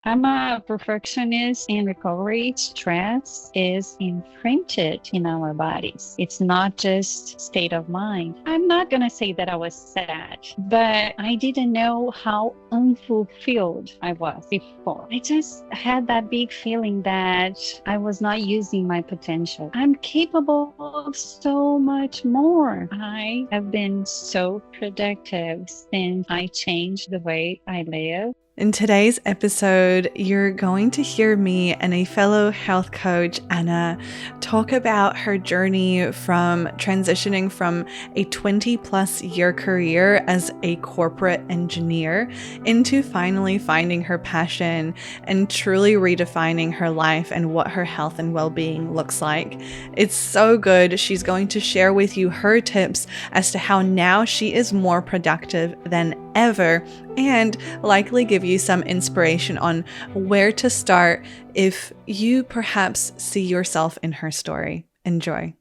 I'm a perfectionist in recovery. Stress is imprinted in our bodies. It's not just state of mind. I'm not going to say that I was sad, but I didn't know how unfulfilled I was before. I just had that big feeling that I was not using my potential. I'm capable of so much more. I have been so productive since I changed the way I live. In today's episode, you're going to hear me and a fellow health coach, Anna, talk about her journey from transitioning from a 20+ year career as a corporate engineer into finally finding her passion and truly redefining her life and what her health and well-being looks like. It's so good. She's going to share with you her tips as to how now she is more productive than ever, and likely give you some inspiration on where to start if you perhaps see yourself in her story. Enjoy.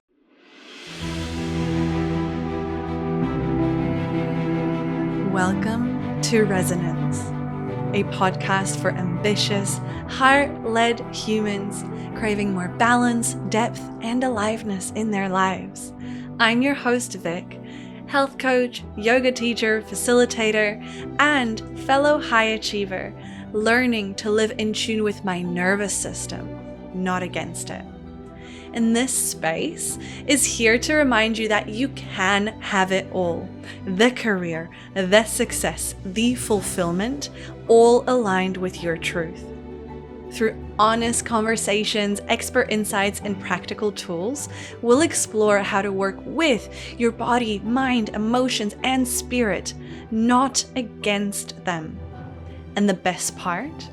Welcome to Resonance, a podcast for ambitious, heart-led humans craving more balance, depth, and aliveness in their lives. I'm your host, Vic, health coach, yoga teacher, facilitator, and fellow high achiever, learning to live in tune with my nervous system, not against it. And this space is here to remind you that you can have it all. The career, the success, the fulfillment, all aligned with your truth. Through honest conversations, expert insights, and practical tools, we'll explore how to work with your body, mind, emotions, and spirit, not against them. And the best part,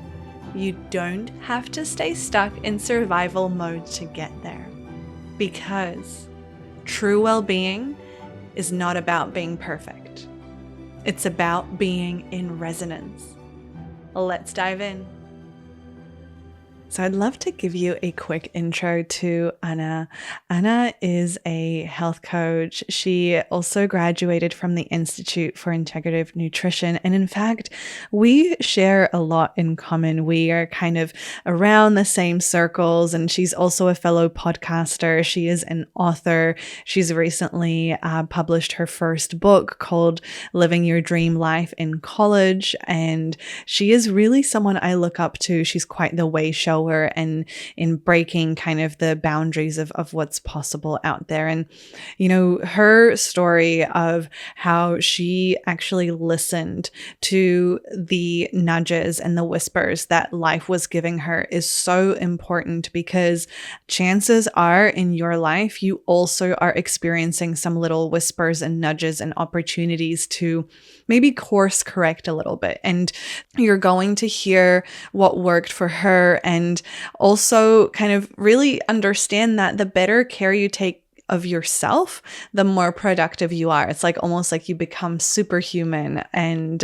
you don't have to stay stuck in survival mode to get there. Because true well-being is not about being perfect. It's about being in resonance. Let's dive in. So I'd love to give you a quick intro to Anna. Anna is a health coach. She also graduated from the Institute for Integrative Nutrition. And in fact, we share a lot in common. We are kind of around the same circles. And she's also a fellow podcaster. She is an author. She's recently published her first book called Living Your Dream Life in College. And she is really someone I look up to. She's quite the way shower and in breaking kind of the boundaries of what's possible out there. And, you know, her story of how she actually listened to the nudges and the whispers that life was giving her is so important, because chances are in your life, you also are experiencing some little whispers and nudges and opportunities to maybe course correct a little bit. And you're going to hear what worked for her, and also kind of really understand that the better care you take of yourself, the more productive you are. It's like almost like you become superhuman and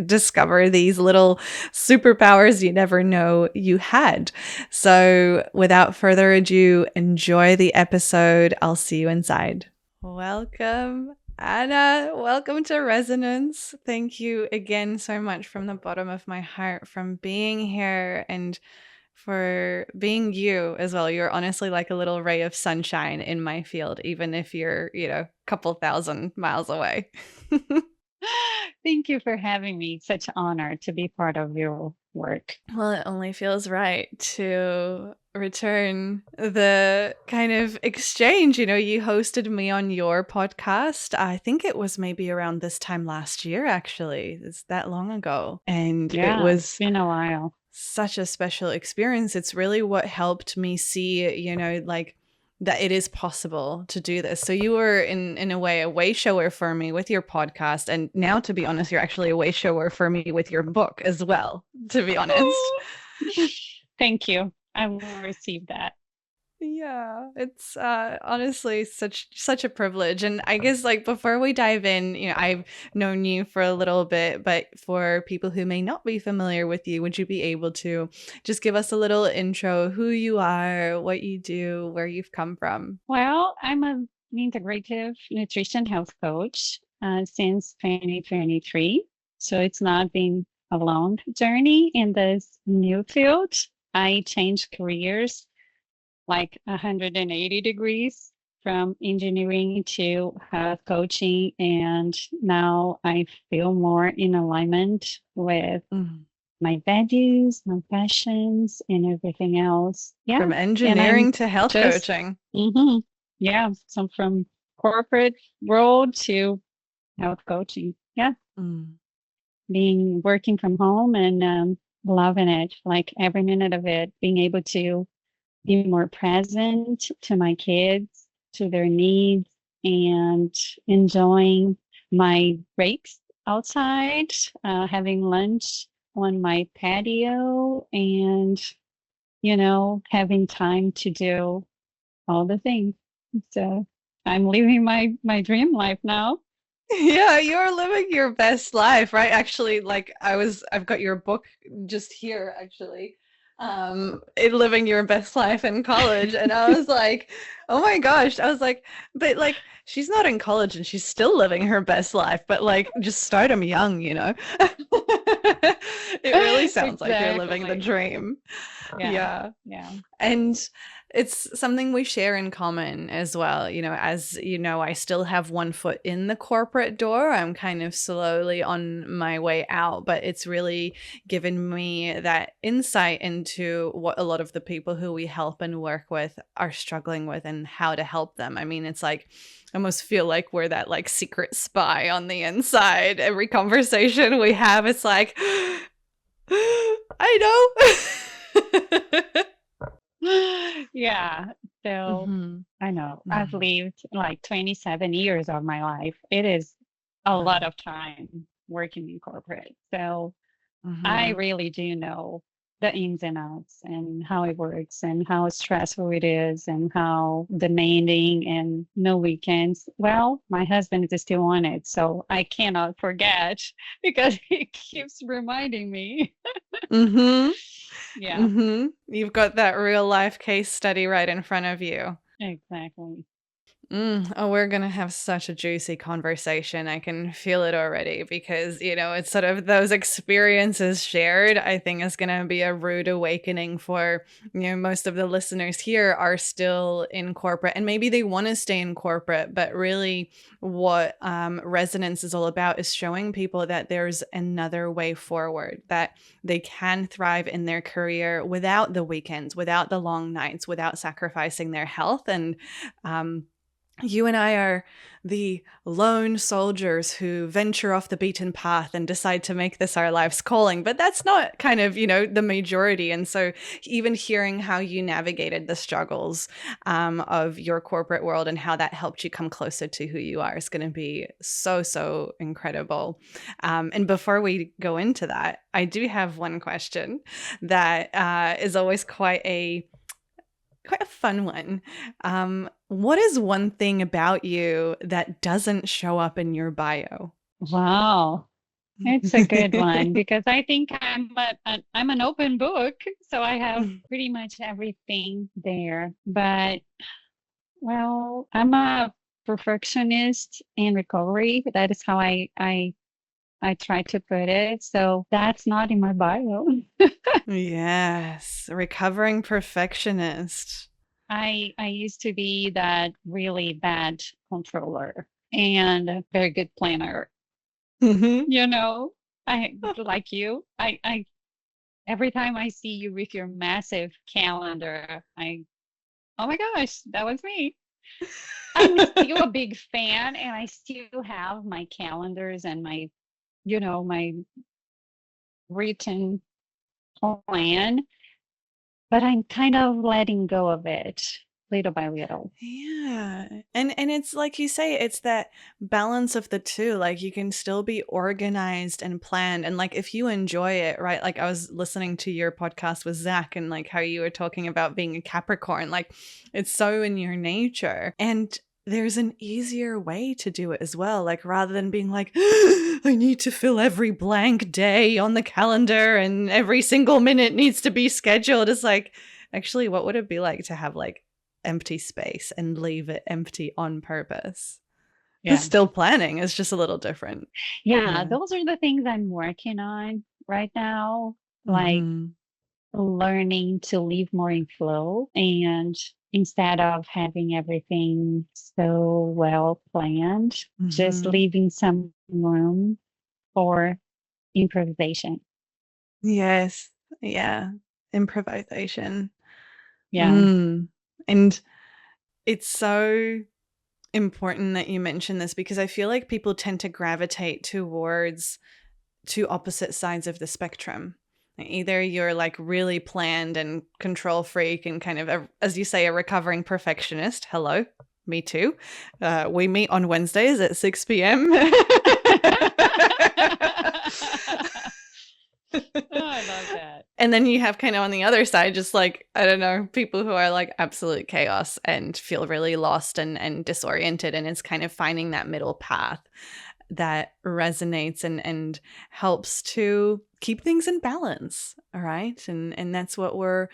discover these little superpowers you never know you had. So without further ado, enjoy the episode. I'll see you inside. Welcome, Anna. Welcome to Resonance. Thank you again so much from the bottom of my heart from being here and for being you as well. You're honestly like a little ray of sunshine in my field, even if you're, a couple thousand miles away. Thank you for having me. Such an honor to be part of your work. Well, it only feels right to return the kind of exchange. You hosted me on your podcast. I think it was maybe around this time last year, actually. It's that long ago. And it was it's been a while. Such a special experience. It's really what helped me see, like that it is possible to do this. So you were in a way shower for me with your podcast. And now, to be honest, you're actually a way shower for me with your book as well, to be honest. Thank you. I will receive that. Yeah, it's honestly such a privilege. And I guess like before we dive in, I've known you for a little bit, but for people who may not be familiar with you, would you be able to just give us a little intro, who you are, what you do, where you've come from? Well, I'm an integrative nutrition health coach since 2023. So it's not been a long journey in this new field. I changed careers like 180 degrees from engineering to health coaching. And now I feel more in alignment with my values, my passions, and everything else. Yeah. From And I'm engineering to health just, coaching. yeah. So from corporate world to health coaching. Yeah. Being working from home and loving it, like every minute of it, being able to be more present to my kids, to their needs, and enjoying my breaks outside, having lunch on my patio, and, having time to do all the things. So I'm living my dream life now. Yeah, you're living your best life, right? Actually, like I've got your book just here, actually. In Living Your Best Life in College. And I was like, oh my gosh. I was like, but like she's not in college and she's still living her best life, but like just start them young, you know? It really sounds like you're living the dream. Yeah. Yeah. And it's something we share in common as well. You know, as you know, I still have one foot in the corporate door. I'm kind of slowly on my way out, but it's really given me that insight into what a lot of the people who we help and work with are struggling with and how to help them. I mean, it's like, I almost feel like we're that like secret spy on the inside. Every conversation we have, it's like, I know. Yeah. So I know I've lived like 27 years of my life. It is a lot of time working in corporate. So I really do know the ins and outs and how it works and how stressful it is and how demanding and no weekends. Well, my husband is still on it, so I cannot forget because he keeps reminding me. Yeah, You've got that real life case study right in front of you. exactly. Oh, we're going to have such a juicy conversation. I can feel it already because, you know, it's sort of those experiences shared, I think is going to be a rude awakening for, you know, most of the listeners here are still in corporate and maybe they want to stay in corporate, but really what resonance is all about is showing people that there's another way forward, that they can thrive in their career without the weekends, without the long nights, without sacrificing their health. And, you and I are the lone soldiers who venture off the beaten path and decide to make this our life's calling. But that's not kind of, you know, the majority. And so even hearing how you navigated the struggles of your corporate world and how that helped you come closer to who you are is going to be so, so incredible. And before we go into that, I do have one question that is always quite a fun one. What is one thing about you that doesn't show up in your bio? Wow. It's a good one because I think I'm an open book, so I have pretty much everything there. But well, I'm a perfectionist in recovery. That is how I try to put it. So that's not in my bio. Yes, recovering perfectionist. I used to be that really bad controller and a very good planner. You know, I like you. I every time I see you with your massive calendar, oh my gosh, that was me. I'm still a big fan and I still have my calendars and my written plan, but I'm kind of letting go of it little by little. Yeah. And it's like you say, it's that balance of the two. Like you can still be organized and planned. And like if you enjoy it, right? Like I was listening to your podcast with Zach and like how you were talking about being a Capricorn, like it's so in your nature. And there's an easier way to do it as well. Like rather than being like, I need to fill every blank day on the calendar and every single minute needs to be scheduled. It's like, actually, what would it be like to have like empty space and leave it empty on purpose? Yeah. It's still planning. It's just a little different. Yeah, those are the things I'm working on. right now, like Mm-hmm. learning to live more in flow, and instead of having everything so well planned, just Mm-hmm. leaving some room for improvisation. Yes. Yeah. Improvisation. Yeah. Mm. And it's so important that you mention this because I feel like people tend to gravitate towards two opposite sides of the spectrum. Either you're like really planned and control freak and kind of, as you say, a recovering perfectionist. Hello, me too. We meet on Wednesdays at 6 p.m. Oh, I love that. And then you have kind of on the other side, just like, I don't know, people who are like absolute chaos and feel really lost and disoriented. And it's kind of finding that middle path that resonates and helps to keep things in balance. All right. And that's what we're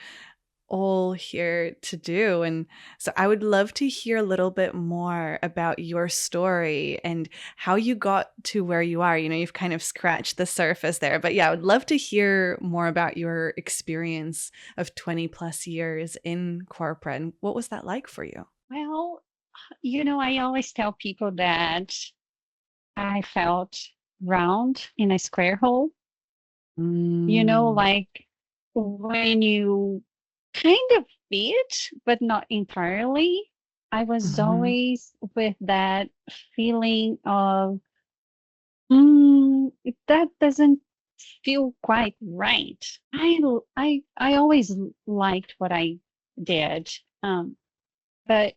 all here to do. And so I would love to hear a little bit more about your story and how you got to where you are. You know, you've kind of scratched the surface there, but yeah, I would love to hear more about your experience of 20 plus years in corporate. And what was that like for you? Well, I always tell people that I felt round in a square hole. Mm. Like when you kind of fit, but not entirely. I was Mhm. always with that feeling of, that doesn't feel quite right. I always liked what I did, but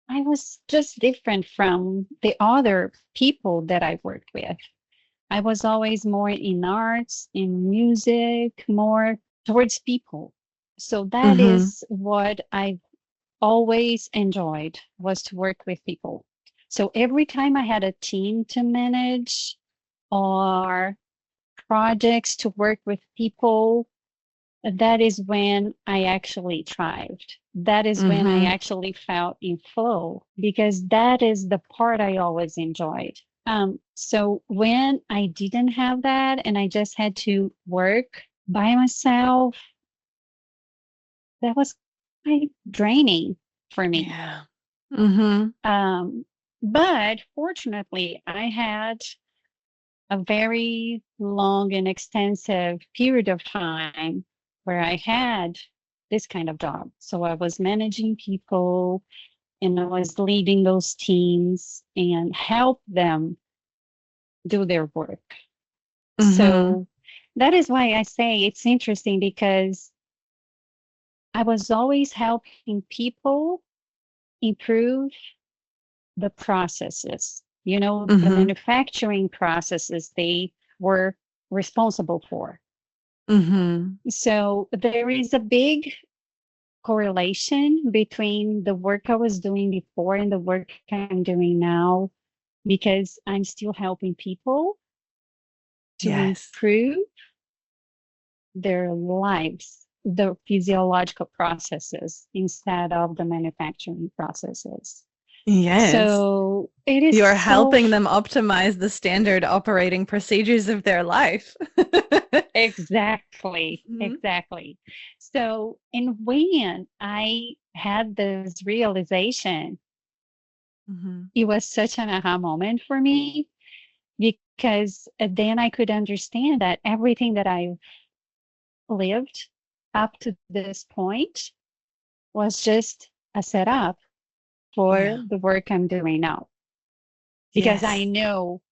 I was just different from the other people that I worked with. I was always more in arts, in music, more towards people. So that Mhm. is what I always enjoyed, was to work with people. So every time I had a team to manage or projects to work with people, that is when I actually thrived. That is when I Mhm. actually felt in flow, because that is the part I always enjoyed. So when I didn't have that and I just had to work by myself, that was quite draining for me. Yeah. Mhm. Um, but fortunately, I had a very long and extensive period of time where I had this kind of job. So I was managing people and I was leading those teams and help them do their work. Mhm. So that is why I say it's interesting, because I was always helping people improve the processes, the Mhm. manufacturing processes they were responsible for. Mhm. So there is a big correlation between the work I was doing before and the work I'm doing now, because I'm still helping people to Yes. improve their lives, the physiological processes instead of the manufacturing processes. Yes. So it is You're so helping them optimize the standard operating procedures of their life. exactly, Mhm. exactly. So, and when I had this realization, Mhm. it was such an aha moment for me, because then I could understand that everything that I've lived up to this point was just a setup for Yeah. the work I'm doing now. Because Yes. I know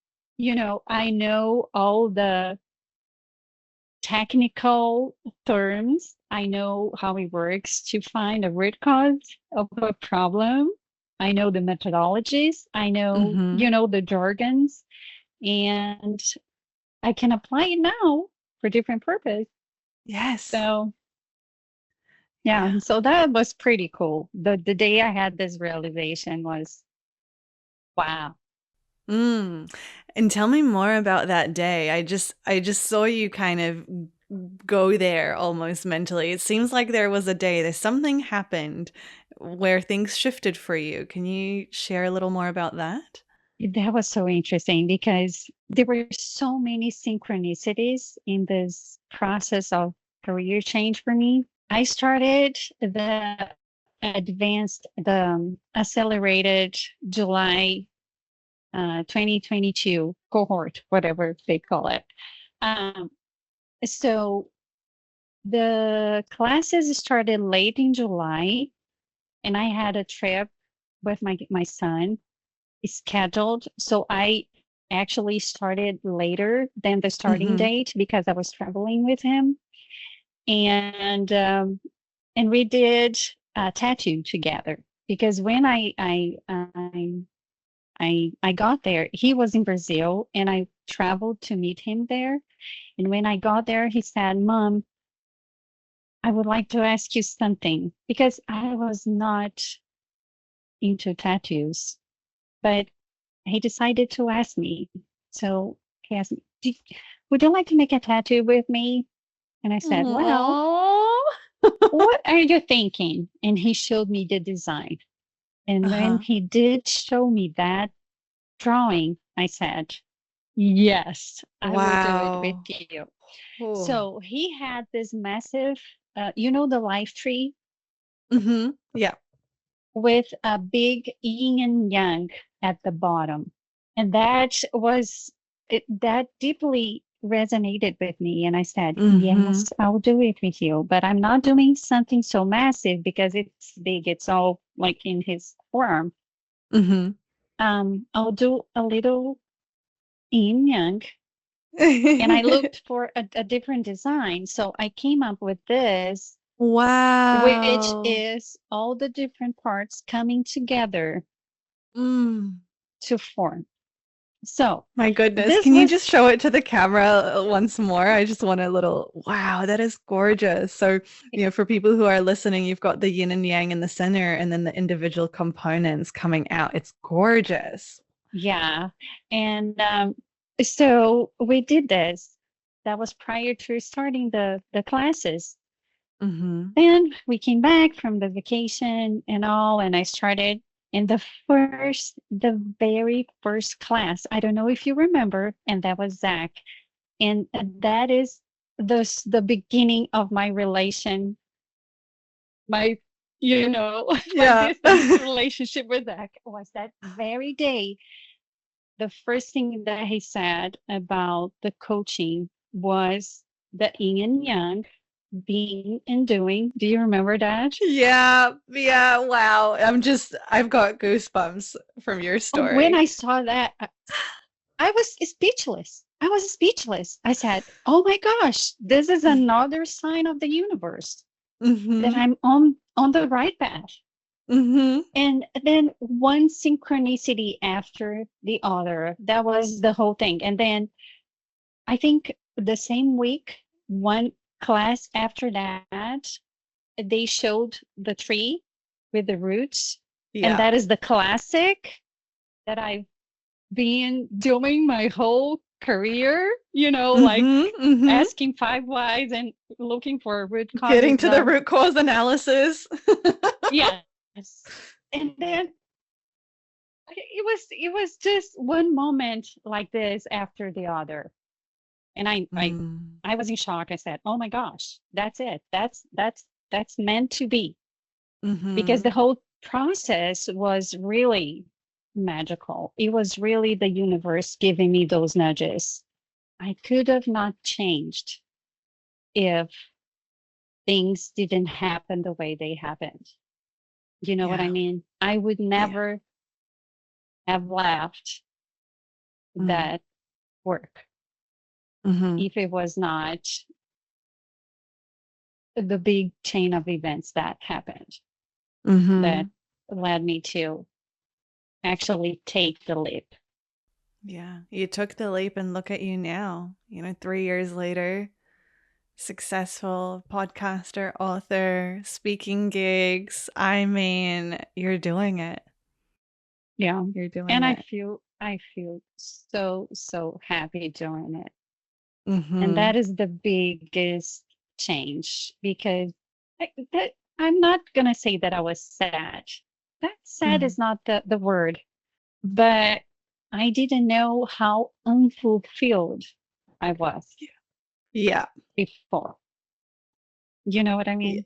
all the technical terms. I know how it works to find a root cause of a problem. I know the methodologies. I know, Mhm. the jargons, and I can apply it now for different purpose. Yes. So yeah, Yeah. so that was pretty cool. The day I had this realization was, wow. Mm. And tell me more about that day. I just saw you kind of go there almost mentally. It seems like there was a day, there's something happened where things shifted for you. Can you share a little more about that? That was so interesting because there were so many synchronicities in this process of career change for me. I started the accelerated July 2022 cohort, whatever they call it. Um, so the classes started late in July, and I had a trip with my son scheduled. So I actually started later than the starting Mm-hmm. date because I was traveling with him. And we did a tattoo together because when I got there, he was in Brazil and I traveled to meet him there. And when I got there, he said, "Mom, I would like to ask you something," because I was not into tattoos, but he decided to ask me. So he asked me, "Would you like to make a tattoo with me?" And I said, "Well, Oh. what are you thinking?" And he showed me the design. And when Uh-huh. he did show me that drawing, I said, "Yes, I will do it with Wow. you." Oh. So he had this massive, the life tree Mm-hmm. Yeah. with a big yin and yang at the bottom. And that deeply resonated with me. And I said, Mm-hmm. "Yes, I'll do it with you, but I'm not doing something so massive because it's big. It's all like in his forearm. Mm-hmm. I'll do a little yin yang." And I looked for a different design. So I came up with this, which Wow. is all the different parts coming together Mm. to form. So My goodness. this Can you was, just show it to the camera once more? I just want a little, wow, that is gorgeous. So, for people who are listening, you've got the yin and yang in the center and then the individual components coming out. It's gorgeous. yeah. And so we did this. That was prior to starting the classes. Mm-hmm. Then we came back from the vacation and all, and I started in the very first class. I don't know if you remember, and that was Zach. And that is the beginning of my relation, my, my Yeah. distance relationship with Zach was that very day. The first thing that he said about the coaching was the yin and yang, being and doing. Do you remember that? Yeah, yeah, wow. I've got goosebumps from your When story. I saw that, I was speechless. I was speechless. I said, "Oh my gosh, this is another sign of the universe that Mm-hmm. I'm on the right path." Mm-hmm. And then one synchronicity after the other. That was the whole thing. And then I think the same week, one class after that, they showed the tree with the roots. And Yeah. that is the classic that I've been doing my whole career, like Mm-hmm. Mm-hmm. asking five whys and looking for root Getting causes to the of, root cause analysis. yes. And then it was just one moment like this after the other. And Mm. I was in shock. I said, "Oh my gosh, that's it. That's meant to be." Because Mm-hmm. the whole process was really magical. It was really the universe giving me those nudges. I could have not changed if things didn't happen the way they happened. You know what I Yeah. mean? I would Yeah. never have left Mm. that work Mm-hmm. if it was not the big chain of events that happened that Mm-hmm. led me to actually take the leap. Yeah. You took the leap and look at you now, 3 years later, successful podcaster, author, speaking gigs. I mean, you're doing it. Yeah. You're doing And it. I feel so, so happy doing it. And Mm-hmm. that is the biggest change because I'm not going to say that I was sad. That sad Mm-hmm. is not the word, but I didn't know how unfulfilled I was Yeah. before. You know what I Yeah. mean?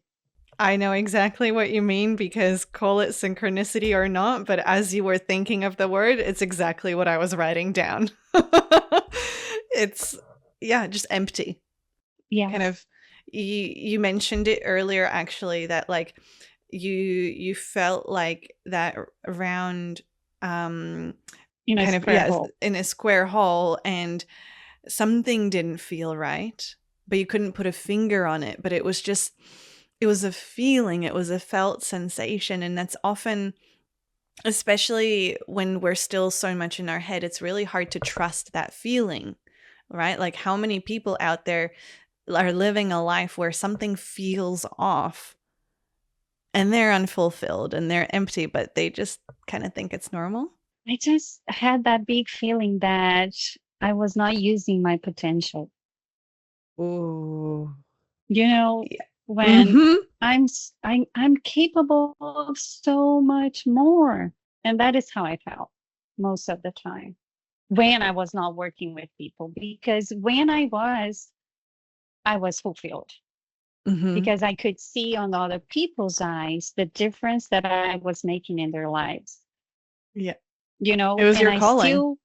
I know exactly what you mean, because call it synchronicity or not, but as you were thinking of the word, it's exactly what I was writing down. It's, yeah, just empty. Kind Yes. of, you mentioned it earlier actually, that like you felt like that around um In a kind of, square yes, hole. in a square hole, and something didn't feel right, but you couldn't put a finger on it, but it was just, it was a feeling, it was a felt sensation. And that's often, especially when we're still so much in our head, it's really hard to trust that feeling, right? Like, how many people out there are living a life where something feels off and they're unfulfilled and they're empty, but they just kind of think it's normal. I just had that big feeling that I was not using my potential. Ooh. You know, Yeah. when Mm-hmm. I'm capable of so much more. And that is how I felt most of the time when I was not working with people, because when I was fulfilled Mm-hmm. because I could see on other people's eyes the difference that I was making in their lives, Yeah. you It know, was and your calling.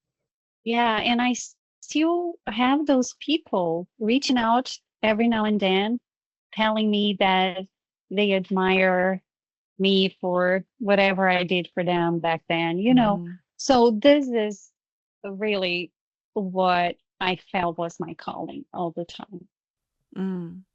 I still have those people reaching out every now and then, telling me that they admire me for whatever I did for them back then, you know. Mm-hmm. So this is really what I felt was my calling all the time.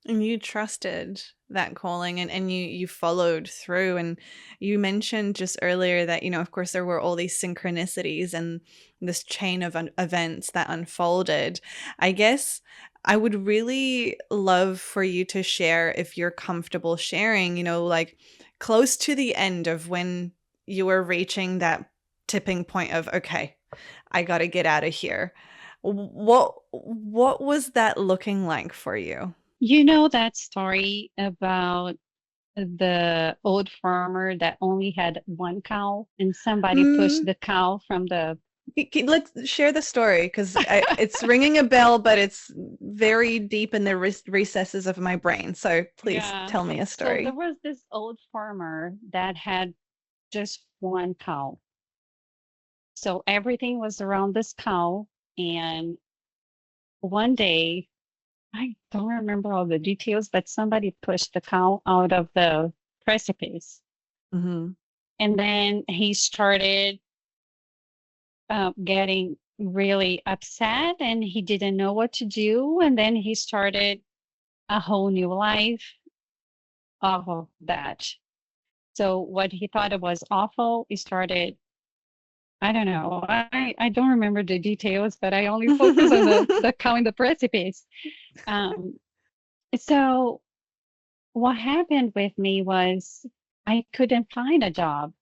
And you trusted that calling, and you followed through. And you mentioned just earlier that, of course, there were all these synchronicities and this chain of events that unfolded. I guess I would really love for you to share, if you're comfortable sharing, like close to the end of when you were reaching that tipping point of, okay, I got to get out of here. What was that looking like for you? You know that story about the old farmer that only had one cow and somebody pushed Mm, the cow from the let's share the story, because it's ringing a bell, but it's very deep in the recesses of my brain. So please Yeah. tell me a So there story. was this old farmer that had just one cow. So everything was around this cow. And one day, I don't remember all the details, but somebody pushed the cow out of the precipice. Hmm. And then he started getting really upset and he didn't know what to do. And then he started a whole new life off of that. So what he thought it was awful, he started, I don't know, I don't remember the details, but I only focus on the cow in the precipice. Um, so what happened with me was I couldn't find a job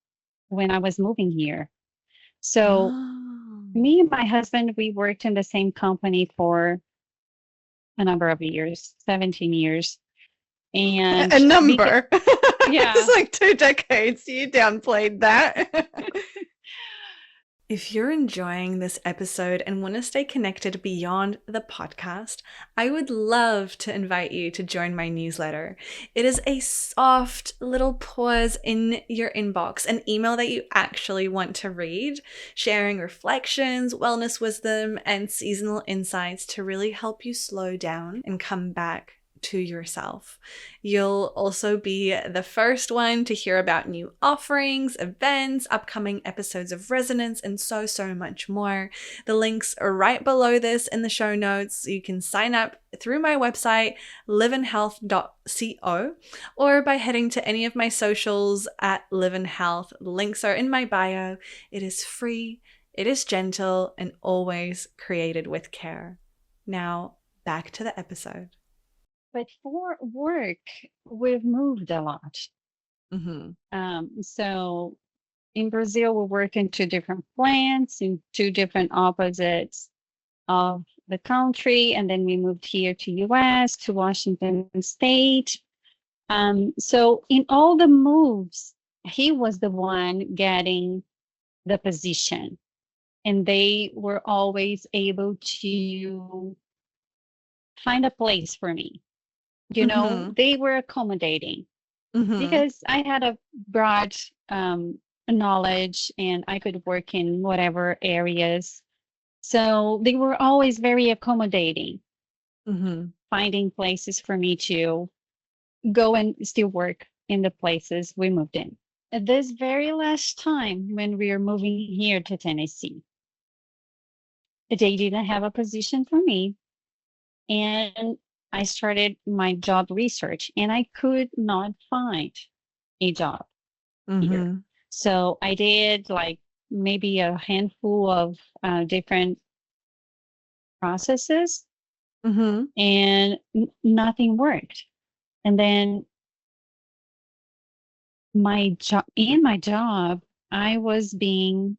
when I was moving here. So Oh. me and my husband, we worked in the same company for a number of years, 17 years. A And number. It's yeah, like 2 decades. You downplayed that. If you're enjoying this episode and want to stay connected beyond the podcast, I would love to invite you to join my newsletter. It is a soft little pause in your inbox, an email that you actually want to read, sharing reflections, wellness wisdom, and seasonal insights to really help you slow down and come back to yourself. You'll also be the first one to hear about new offerings, events, upcoming episodes of Resonance, and so much more. The links are right below this in the show notes. You can sign up through my website, liveandhealth.co, or by heading to any of my socials at liveandhealth. The links are in my bio. It is free, it is gentle, and always created with care. Now, back to the episode. but for work, we've moved a lot. Mm-hmm. So in Brazil, we work in two different plants in two different opposites of the country. And then we moved here to US, to Washington State. So in all the moves, he was the one getting the position. and they were always able to find a place for me. Mm-hmm. They were accommodating Mm-hmm. because I had a broad knowledge and I could work in whatever areas. So they were always very accommodating, Mm-hmm. finding places for me to go and still work in the places we moved in. At this very last time when we were moving here to Tennessee, they didn't have a position for me. And I started my job research and I could not find a job here. Mm-hmm. So I did like maybe a handful of different processes Mm-hmm. and nothing worked. And then my job, I was being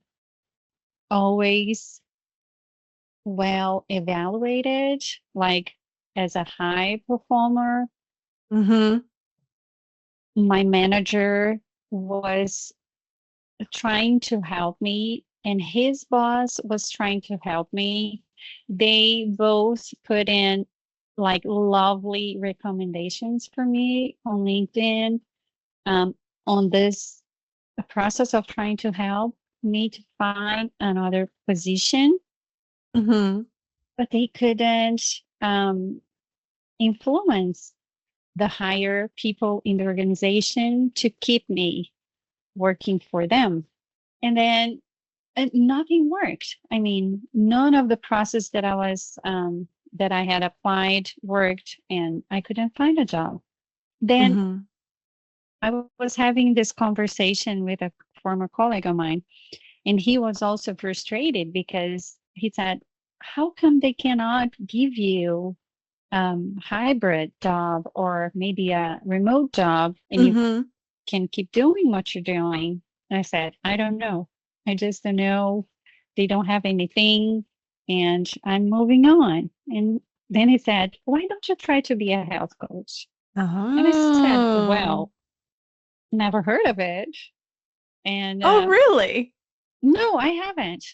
always well evaluated, like as a high performer. Mm-hmm. My manager was trying to help me, and his boss was trying to help me. They both put in like lovely recommendations for me on LinkedIn, um, on this process of trying to help me to find another position, Mm-hmm. but they couldn't influence the higher people in the organization to keep me working for them. And then nothing worked. I mean, none of the process that I had applied worked, and I couldn't find a job. Then Mm-hmm. I was having this conversation with a former colleague of mine, and he was also frustrated because he said, "How come they cannot give you hybrid job or maybe a remote job, and you Mm-hmm. can keep doing what you're doing?" And I said, "I don't know. I just don't know. They don't have anything, and I'm moving on." And then he said, "Why don't you try to be a health coach?" And I said, Oh. "Well, never heard of it." And Oh, really? no, I haven't.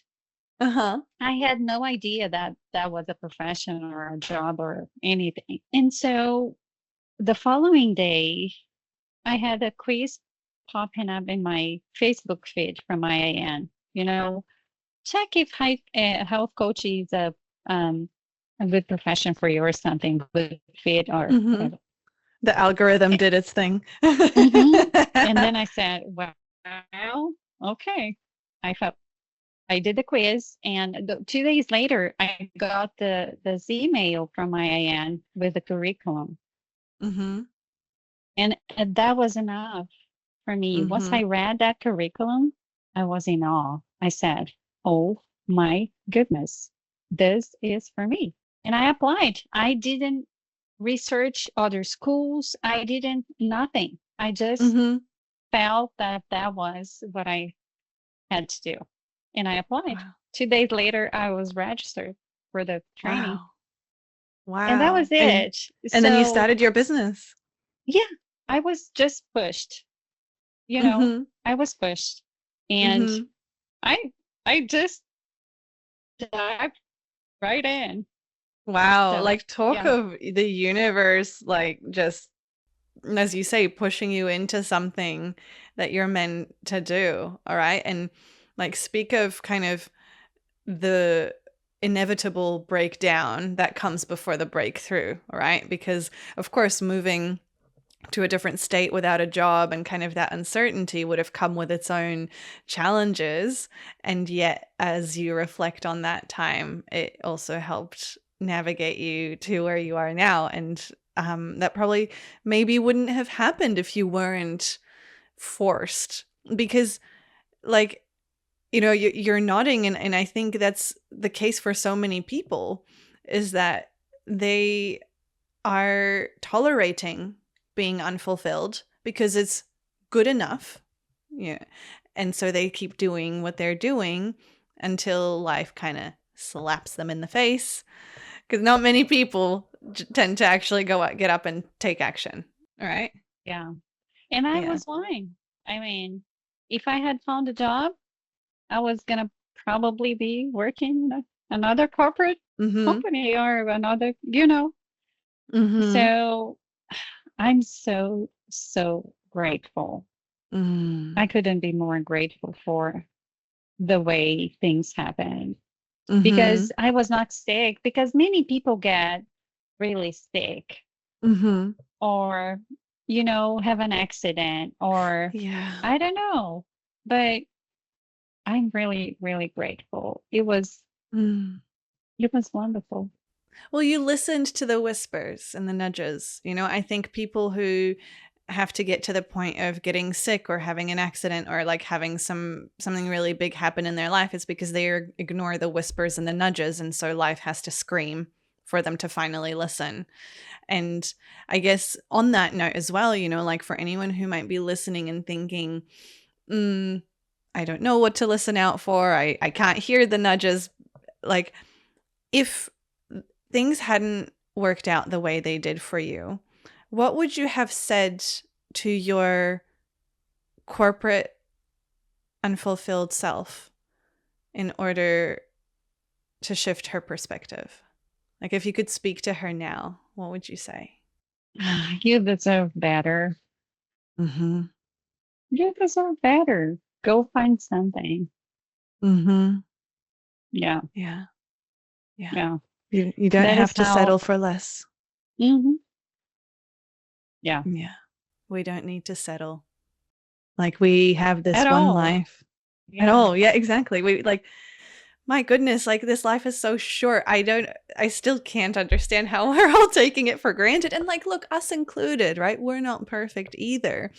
Uh-huh. I had no idea that that was a profession or a job or anything. And so the following day, I had a quiz popping up in my Facebook feed from IAN. Check if health coach is a good profession for you or something, good fit or Mm-hmm. whatever. The algorithm did its thing. Hmm. And then I said, well, okay. I felt I did the quiz, and 2 days later, I got this email from IAN with the curriculum, Mm-hmm. and that was enough for me. Once Mm-hmm. I read that curriculum, I was in awe. I said, "Oh my goodness, this is for me." And I applied. I didn't research other schools. I didn't nothing. I just Mm-hmm. felt that that was what I had to do. And I applied. Wow. 2 days later, I was registered for the training. Wow. And that was Wow. it. And then you So, started your business. yeah, I was just pushed, you know, Mm-hmm. I was pushed. And Mm-hmm. I I just dived right in. Wow. So, Like talk yeah. of the universe, like just as you say, pushing you into something that you're meant to do. All right. And like speak of kind of the inevitable breakdown that comes before the breakthrough. All right. Because of course, moving to a different state without a job and kind of that uncertainty would have come with its own challenges. And yet, as you reflect on that time, it also helped navigate you to where you are now. And that probably maybe wouldn't have happened if you weren't forced. Because, like, you're nodding, and I think that's the case for so many people is that they are tolerating being unfulfilled because it's good enough. Yeah. And so they keep doing what they're doing until life kind of slaps them in the face because not many people tend to actually go out, get up and take action. All right. Yeah. And I Yeah. was lying. I mean, if I had found a job, I was going to probably be working in another corporate Mm-hmm. company or another, you know. Mm-hmm. So I'm so, so grateful. I Mm. couldn't be more grateful for the way things happen Mm-hmm. because I was not sick, because many people get really sick Mm-hmm. or, you know, have an accident or Yeah. I don't know. But I'm really, really grateful. Mm. It was wonderful. Well, you listened to the whispers and the nudges. I think people who have to get to the point of getting sick or having an accident or like having something really big happen in their life is because they ignore the whispers and the nudges, and so life has to scream for them to finally listen. And I guess on that note as well, like for anyone who might be listening and thinking, mm, I don't know what to listen out for. I can't hear the nudges. Like, if things hadn't worked out the way they did for you, what would you have said to your corporate unfulfilled self in order to shift her perspective? Like, if you could speak to her now, what would you say? You deserve better. Mm-hmm. You deserve better. Go find something. Mm-hmm. Yeah. Yeah. Yeah. Yeah. You don't That have is to settle how, for less. hmm yeah, Yeah. We don't need to settle. Like, we have at this one all. life at Yeah. all. Yeah, exactly. We like, my goodness, like this life is so short. I still can't understand how we're all taking it for granted. And like, look, us included, right? We're not perfect either.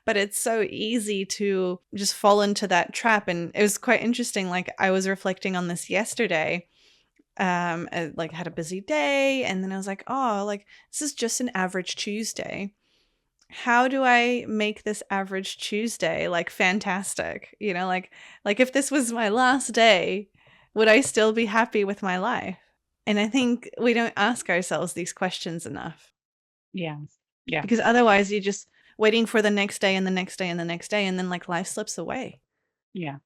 But it's so easy to just fall into that trap. And it was quite interesting. Like, I was reflecting on this yesterday. I, like, had a busy day, and then I was like, oh, like this is just an average Tuesday. How do I make this average Tuesday like fantastic? Like if this was my last day, would I still be happy with my life? And I think we don't ask ourselves these questions enough, Yeah. Yeah. because otherwise you're just waiting for the next day and the next day and the next day, and then like life slips away. Yeah.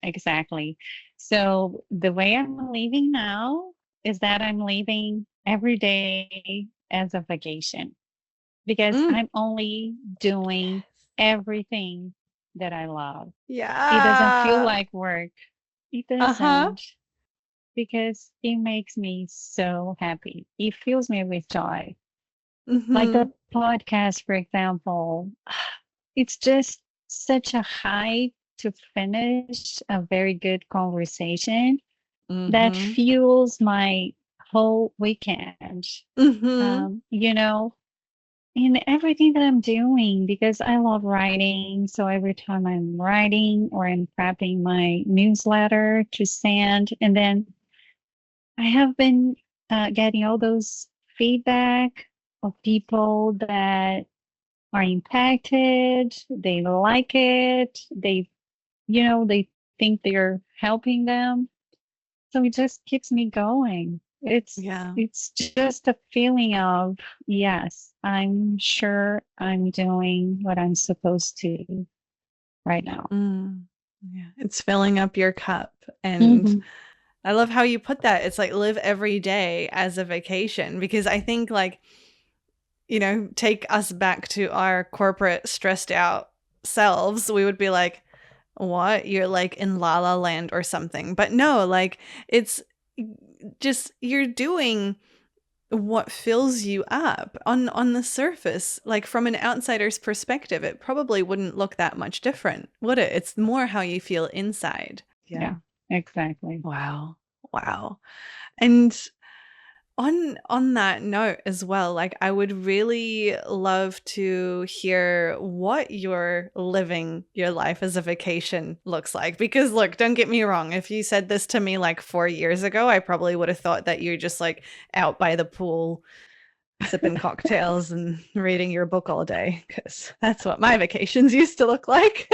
Exactly. So the way I'm living now is that I'm living every day as a vacation because Mm. I'm only doing everything that I love. It doesn't feel Yeah. like work. It Uh-huh. doesn't, because it makes me so happy. It fills me with joy. Like Mm-hmm. the podcast, for example, it's just such a high to finish a very good conversation that Mm-hmm. fuels my whole weekend. Mm-hmm. You know, in everything that I'm doing, because I love writing. So every time I'm writing or I'm prepping my newsletter to send, and then I have been getting all those feedback of people that are impacted. They like it. They think they're helping them. So it just keeps me going. Yeah. It's just a feeling of, yes, I'm sure I'm doing what I'm supposed to right now. Mm. Yeah. It's filling up your cup. And Hmm. I love how you put that. It's like live every day as a vacation, because I think, like, take us back to our corporate stressed out selves, we would be like, what? You're like in La La Land or something. But no, like, it's just you're doing what fills you up on the surface. Like, from an outsider's perspective, it probably wouldn't look that much different, would it? It's more how you feel inside. Yeah. Yeah, exactly. Wow. Wow. And on that note as well, like, I would really love to hear what your living your life as a vacation looks like. Because look, don't get me wrong, if you said this to me like 4 years ago, I probably would have thought that you're just like out by the pool sipping cocktails and reading your book all day, because that's what my vacations used to look like.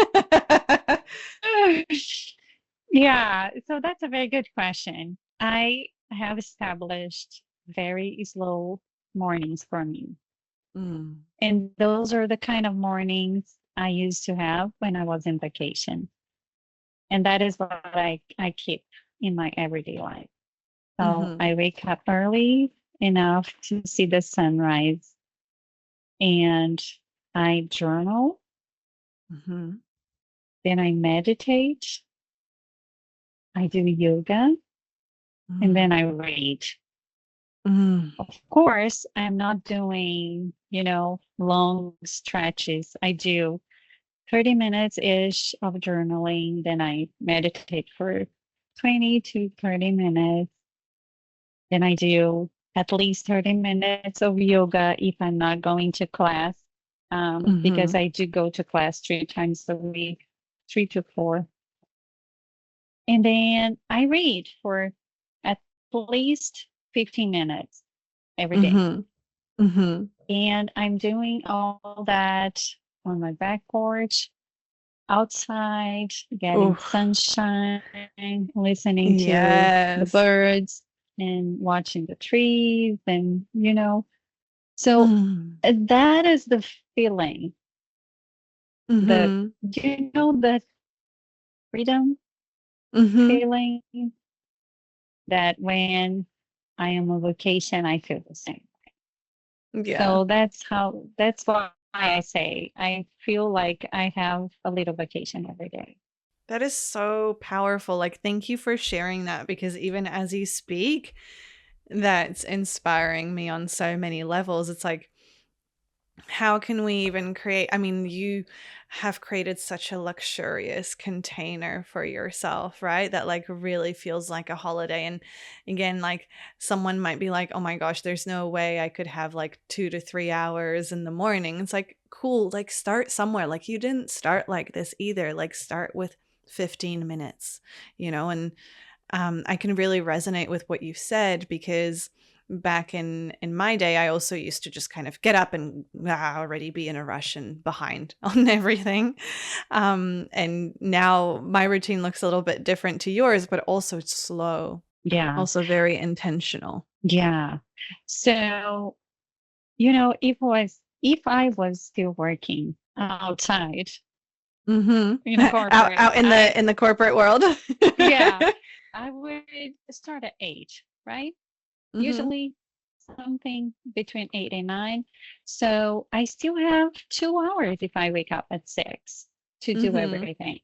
Yeah, so that's a very good question. I have established very slow mornings for me. Mm. And those are the kind of mornings I used to have when I was in vacation. And that is what I keep in my everyday life. So Mm-hmm. I wake up early enough to see the sunrise, and I journal, Mm-hmm. then I meditate, I do yoga, and then I read. Mm-hmm. Of course, I'm not doing, long stretches. I do 30 minutes ish of journaling, then I meditate for 20 to 30 minutes. Then I do at least 30 minutes of yoga if I'm not going to class, because Mm-hmm. I do go to class 3 times a week, 3 to 4. And then I read for at least 15 minutes every day. Mm-hmm. Mm-hmm. And I'm doing all that on my back porch, outside, getting Oh, sunshine, listening to the yes. birds and watching the trees, and so Mm. that is the feeling, the Mm-hmm. the freedom Mm-hmm. feeling, that when I am on vacation, I feel the same. Yeah. So that's why I say I feel like I have a little vacation every day. That is so powerful. Like, thank you for sharing that because even as you speak, that's inspiring me on so many levels. It's like, how can we even create? I mean, you have created such a luxurious container for yourself, right? That like really feels like a holiday. And again, like someone might be like, oh my gosh, there's no way I could have like 2 to 3 hours in the morning. It's like, cool, like start somewhere. Like you didn't start like this either. Like start with 15 minutes, and I can really resonate with what you said because back in my day, I also used to just kind of get up and already be in a rush and behind on everything. And now my routine looks a little bit different to yours, but also it's slow, Yeah. also very intentional. Yeah. So, if I was still working outside in corporate, Out in the corporate world. yeah, I would start at 8, right? Mm-hmm. Usually something between 8 and 9. So I still have 2 hours if I wake up at 6 to do Mm-hmm. everything,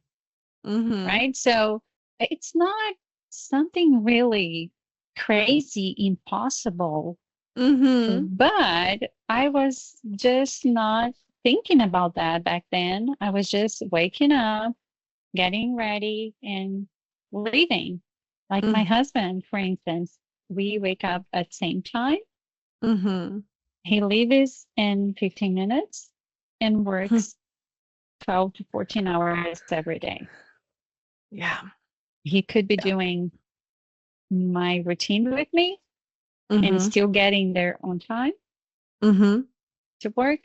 Mm-hmm. right? So it's not something really crazy impossible, Mm-hmm. but I was just not thinking about that back then. I was just waking up, getting ready, and leaving. Like my husband, for instance, we wake up at same time. Mm-hmm. He leaves in 15 minutes and works 12 to 14 hours every day. Yeah. He could be Yeah. doing my routine with me and Mm-hmm. still getting there on time Mm-hmm. to work,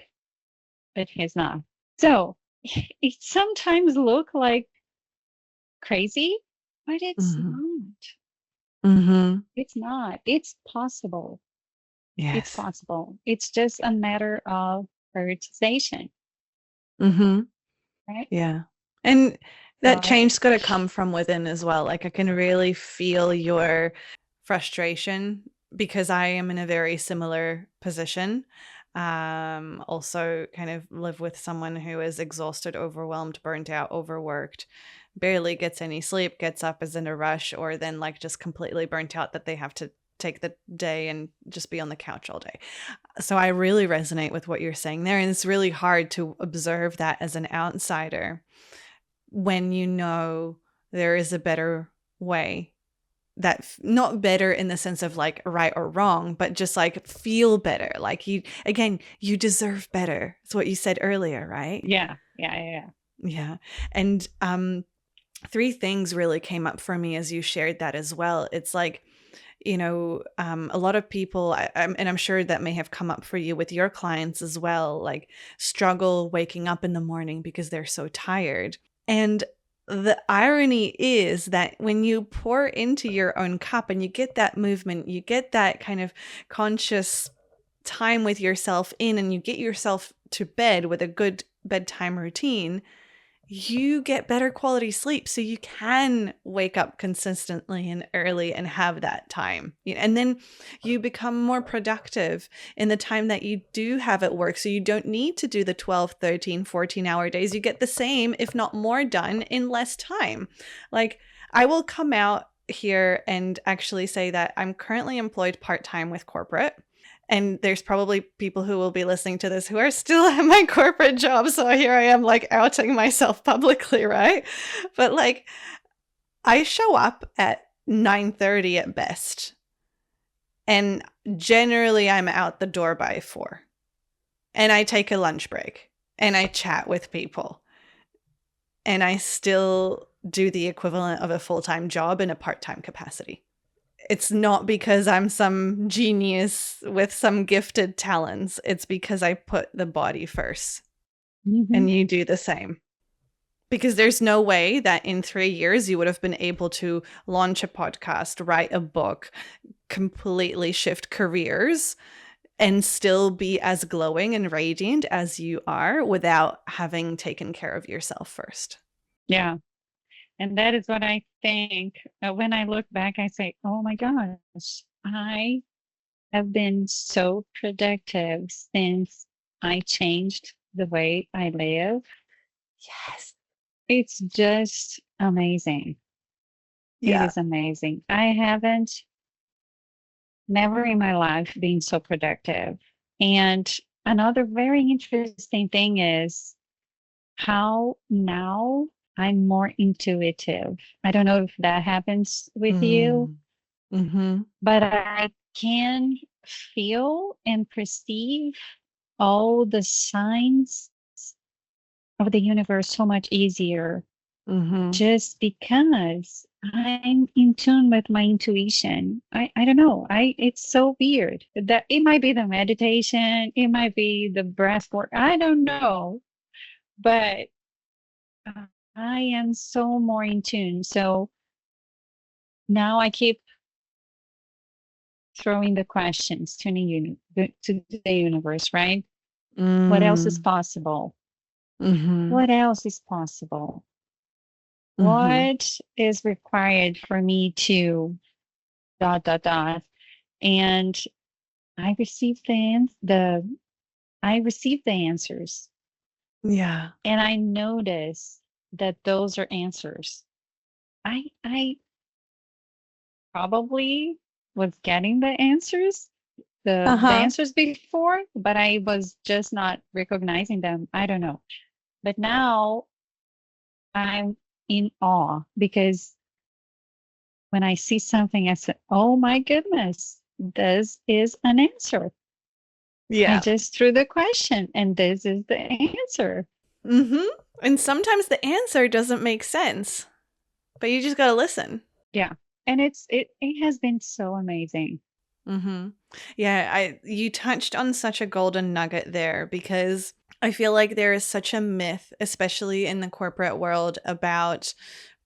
but he's not. So it sometimes look like crazy, but it's Mm-hmm. not. Mm-hmm. It's not. It's possible. It's Yes. possible. It's just a matter of prioritization, Mm-hmm. right? Yeah. And that So change's got to come from within as well. Like I can really feel your frustration because I am in a very similar position. Also kind of live with someone who is exhausted, overwhelmed, burnt out, overworked, barely gets any sleep, gets up, is in a rush, or then like just completely burnt out that they have to take the day and just be on the couch all day. So I really resonate with what you're saying there. And it's really hard to observe that as an outsider when you know there is a better way that not better in the sense of like right or wrong, but just like feel better. Like you deserve better. It's what you said earlier, right? yeah, yeah, yeah, yeah. Yeah. And three things really came up for me as you shared that as well. It's like, a lot of people, and I'm sure that may have come up for you with your clients as well, like struggle waking up in the morning because they're so tired. And the irony is that when you pour into your own cup and you get that movement, you get that kind of conscious time with yourself in, and you get yourself to bed with a good bedtime routine, you get better quality sleep so you can wake up consistently and early and have that time. And then you become more productive in the time that you do have at work. So you don't need to do the 12, 13, 14-hour days. You get the same, if not more, done in less time. Like, I will come out here and actually say that I'm currently employed part-time with corporate. And there's probably people who will be listening to this who are still at my corporate job. So here I am, like, outing myself publicly, right? But like, I show up at 9:30 at best. And generally I'm out the door by 4. And I take a lunch break and I chat with people. And I still do the equivalent of a full-time job in a part-time capacity. It's not because I'm some genius with some gifted talents. It's because I put the body first. And you do the same. Because there's no way that in 3 years you would have been able to launch a podcast, write a book, completely shift careers, and still be as glowing and radiant as you are without having taken care of yourself first. Yeah. And that is what I think. When I look back, I say, oh my gosh, I have been so productive since I changed the way I live. Yes. It's just amazing. Yeah. It is amazing. I haven't never in my life been so productive. And another very interesting thing is how now I'm more intuitive. I don't know if that happens with you, but I can feel and perceive all the signs of the universe so much easier just because I'm in tune with my intuition. I don't know. It's so weird that it might be the meditation, it might be the breath work. I don't know, but I am so more in tune. So now I keep throwing the questions to the universe, right? What else is possible? What else is possible? What is required for me to ... And I received I received the answers. Yeah. And I noticed that those are answers. I probably was getting the answers, the answers before, but I was just not recognizing them. I don't know. But now I'm in awe because when I see something, I say, oh my goodness, this is an answer. Yeah. I just threw the question and this is the answer. And sometimes the answer doesn't make sense, but you just got to listen. Yeah. And it has been so amazing. Yeah, you touched on such a golden nugget there, because I feel like there is such a myth, especially in the corporate world, about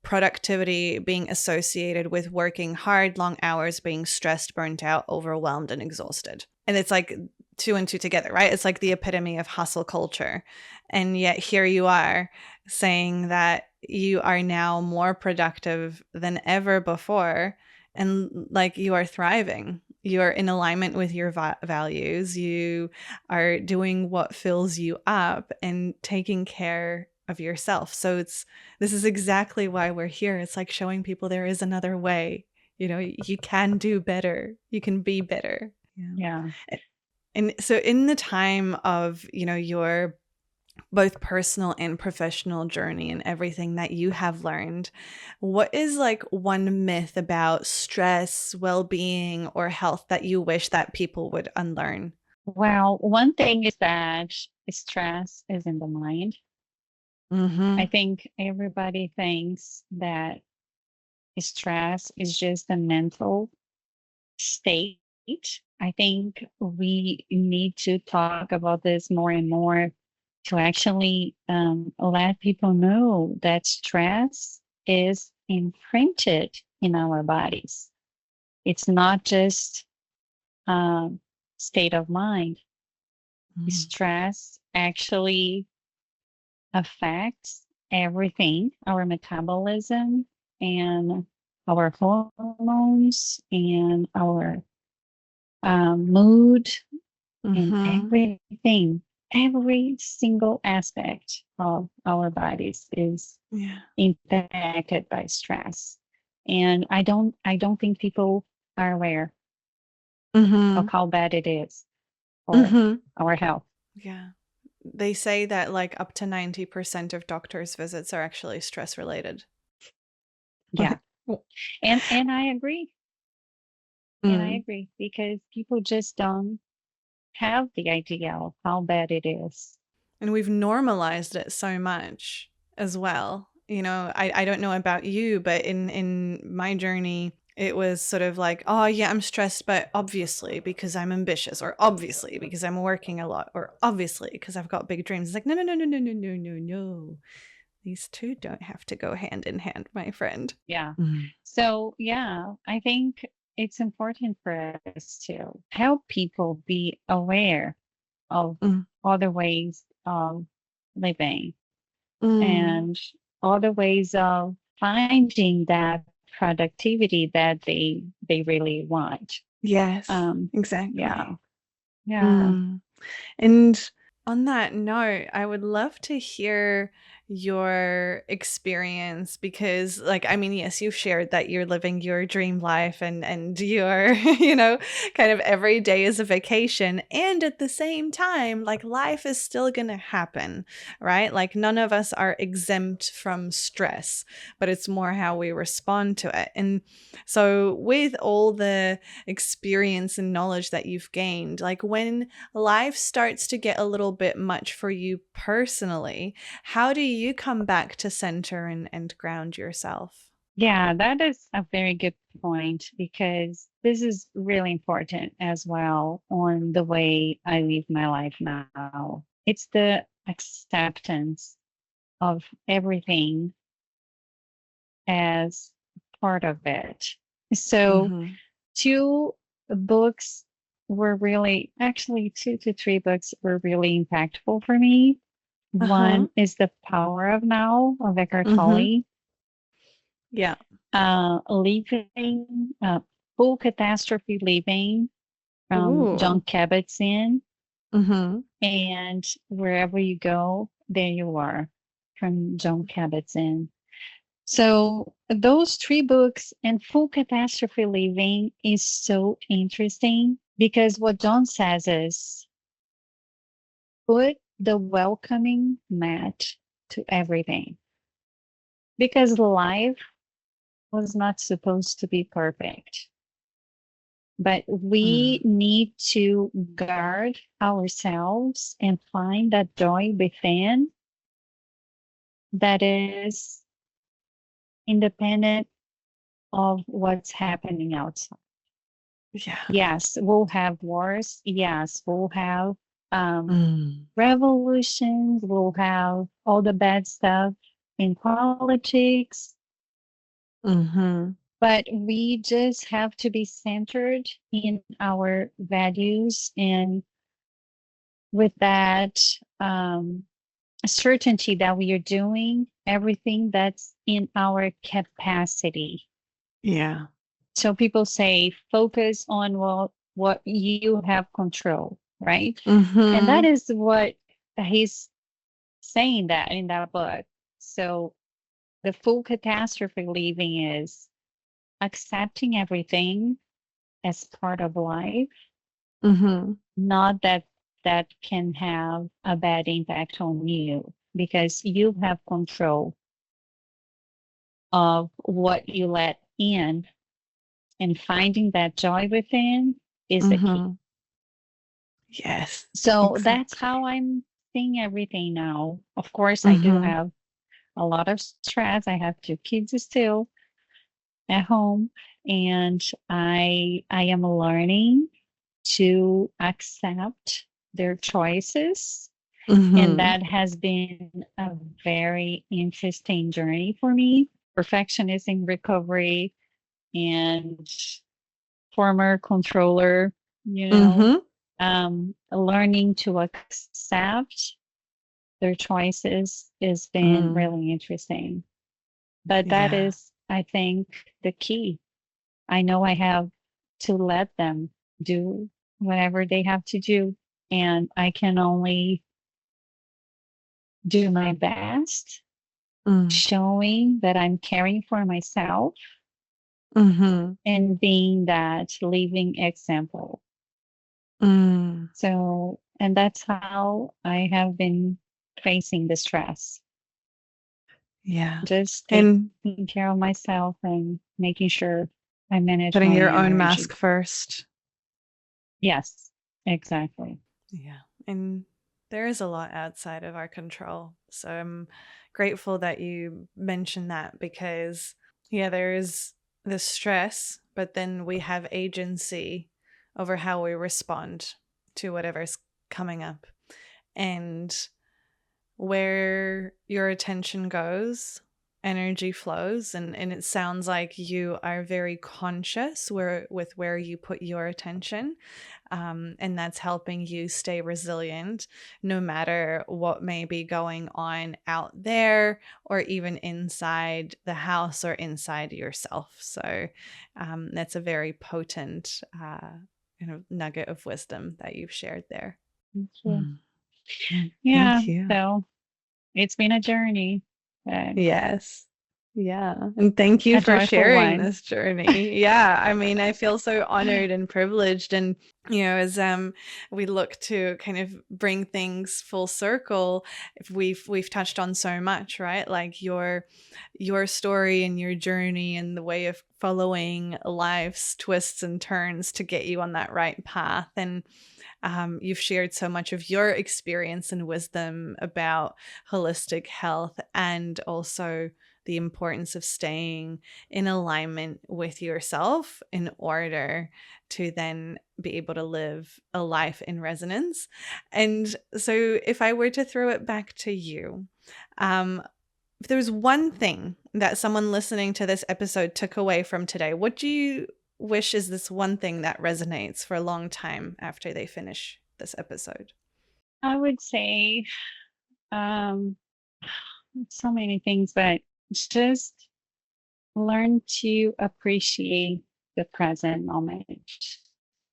productivity being associated with working hard, long hours, being stressed, burnt out, overwhelmed, and exhausted. And it's like 2 and 2 together, right? It's like the epitome of hustle culture. And yet here you are saying that you are now more productive than ever before, and like you are thriving. You are in alignment with your values. You are doing what fills you up and taking care of yourself. So this is exactly why we're here. It's like showing people there is another way. You can do better. You can be better. Yeah. And so in the time of, your both personal and professional journey and everything that you have learned, what is like one myth about stress, well-being, or health that you wish that people would unlearn? Well, one thing is that stress is in the mind. I think everybody thinks that stress is just a mental state. I think we need to talk about this more and more to actually let people know that stress is imprinted in our bodies. It's not just state of mind. Stress actually affects everything, our metabolism and our hormones and our mood and Mm-hmm. everything. Every single aspect of our bodies is Yeah. impacted by stress. And I don't think people are aware of Mm-hmm. how bad it is for Mm-hmm. our health. Yeah. They say that like up to 90% of doctors' visits are actually stress related. Yeah. And I agree. And I Mm. agree because people just don't have the idea of how bad it is. And we've normalized it so much as well. You know, I don't know about you, but in my journey, it was sort of like, oh yeah, I'm stressed, but obviously because I'm ambitious, or obviously because I'm working a lot, or obviously because I've got big dreams. It's like, no, no, no, no, no, no, no, no, no. These two don't have to go hand in hand, my friend. Yeah. Mm. So, yeah, I think it's important for us to help people be aware of Mm. other ways of living Mm. and other ways of finding that productivity that they really want. Yes, Um, yeah, exactly. yeah, Mm. And on that note, I would love to hear your experience because like I mean yes, you've shared that you're living your dream life and you're you know, kind of every day is a vacation and at the same time like life is still going to happen, right? Like none of us are exempt from stress, but it's more how we respond to it. And so with all the experience and knowledge that you've gained, like when life starts to get a little bit much for you personally, how do you come back to center and ground yourself? yeah. That is a very good point because this is really important as well on the way I live my life now. It's the acceptance of everything as part of it. So, Mm-hmm. two books were really, actually, 2 to 3 books were really impactful for me. Uh-huh. One is The Power of Now of Eckhart Mm-hmm. Tolle, Yeah. Leaving, Full Catastrophe Living from John Ooh. Kabat-Zinn, Mm-hmm. and Wherever You Go, There You Are from John Kabat-Zinn. So those 3 books and Full Catastrophe Living is so interesting because what John says is put the welcoming mat to everything because life was not supposed to be perfect. But we Mm. need to guard ourselves and find that joy within that is independent of what's happening outside. Yeah. Yes, we'll have wars. Yes, we'll have um, Mm. revolutions. We'll have all the bad stuff in politics. Mm-hmm. But we just have to be centered in our values and with that certainty that we are doing everything that's in our capacity. Yeah. So people say focus on what you have control, right? And that Mm-hmm. is what he's saying that in that book. So the full catastrophe living is accepting everything as part of life, Mm-hmm. not that that can have a bad impact on you because you have control of what you let in and finding that joy within is the key. Mm-hmm. Yes, So that's exactly. how I'm seeing everything now. Of course, I do Mm-hmm. have a lot of stress. I have 2 kids still at home, and I am learning to accept their choices. And Mm-hmm. that has been a very interesting journey for me. Perfectionism recovery and former controller, you know, Mm-hmm. learning to accept their choices has been Mm. really interesting. But that Yeah. is, I think, the key. I know I have to let them do whatever they have to do, and I can only do my best, Mm. showing that I'm caring for myself Mm-hmm. and being that living example. Mm. So, and that's how I have been facing the stress. Yeah. Just And taking care of myself and making sure I manage putting my your own energy. mask first. Yes, exactly. Yeah. And there is a lot outside of our control. So I'm grateful that you mentioned that because, yeah, there is the stress, but then we have agency over how we respond to whatever's coming up. And where your attention goes, energy flows. And it sounds like you are very conscious with where you put your attention. And that's helping you stay resilient no matter what may be going on out there or even inside the house or inside yourself. So that's a very potent nugget of wisdom that you've shared there. Thank you. Mm. Yeah, Thank you. so it's been a journey, but Yes. Yeah. And thank you a for joyful sharing one. this journey. Yeah. I mean, I feel so honored and privileged. And, as we look to kind of bring things full circle, if we've touched on so much, right? Like your story and your journey and the way of following life's twists and turns to get you on that right path. And you've shared so much of your experience and wisdom about holistic health and also the importance of staying in alignment with yourself in order to then be able to live a life in resonance. And so, if I were to throw it back to you, if there was one thing that someone listening to this episode took away from today, what do you wish is this one thing that resonates for a long time after they finish this episode? I would say um, so many things, but just learn to appreciate the present moment.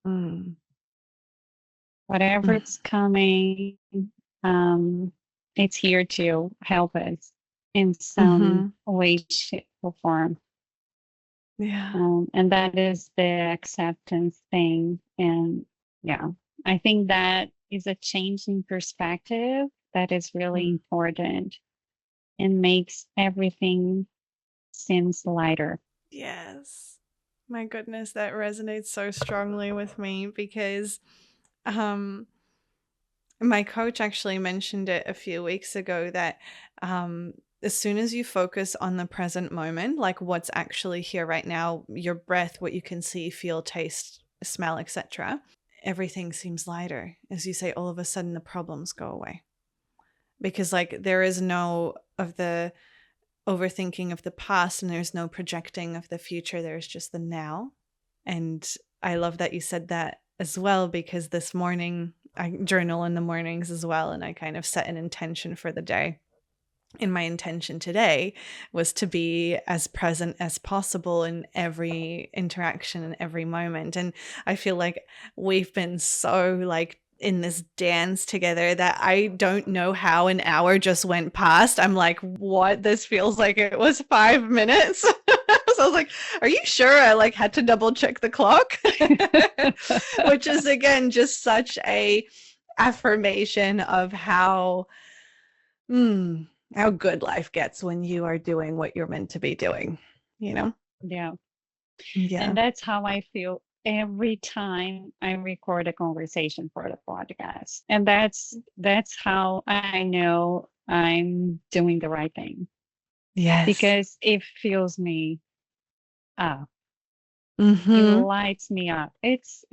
Mm. Whatever Mm. it's coming, um, it's here to help us in some Mm-hmm. way, shape, or form. Yeah. And that is the acceptance thing. And yeah, I think that is a change in perspective that is really Mm. important and makes everything seems lighter. Yes. My goodness, that resonates so strongly with me because um my coach actually mentioned it a few weeks ago that as soon as you focus on the present moment, like what's actually here right now, your breath, what you can see, feel, taste, smell, etc., everything seems lighter. As you say, all of a sudden the problems go away because like there is no of the overthinking of the past and there's no projecting of the future. There's just the now. And I love that you said that as well, because this morning I journal in the mornings as well. And I kind of set an intention for the day. And my intention today was to be as present as possible in every interaction and every moment. And I feel like we've been so like in this dance together that I don't know how an hour just went past. I'm like, what? This feels like it was 5 minutes. So I was like, are you sure? I like had to double check the clock, which is again just such a affirmation of how good life gets when you are doing what you're meant to be doing, you know? Yeah. Yeah. And that's how I feel every time I record a conversation for the podcast. And that's how I know I'm doing the right thing Yes. because it fills me up. It Mm-hmm. lights me up. It's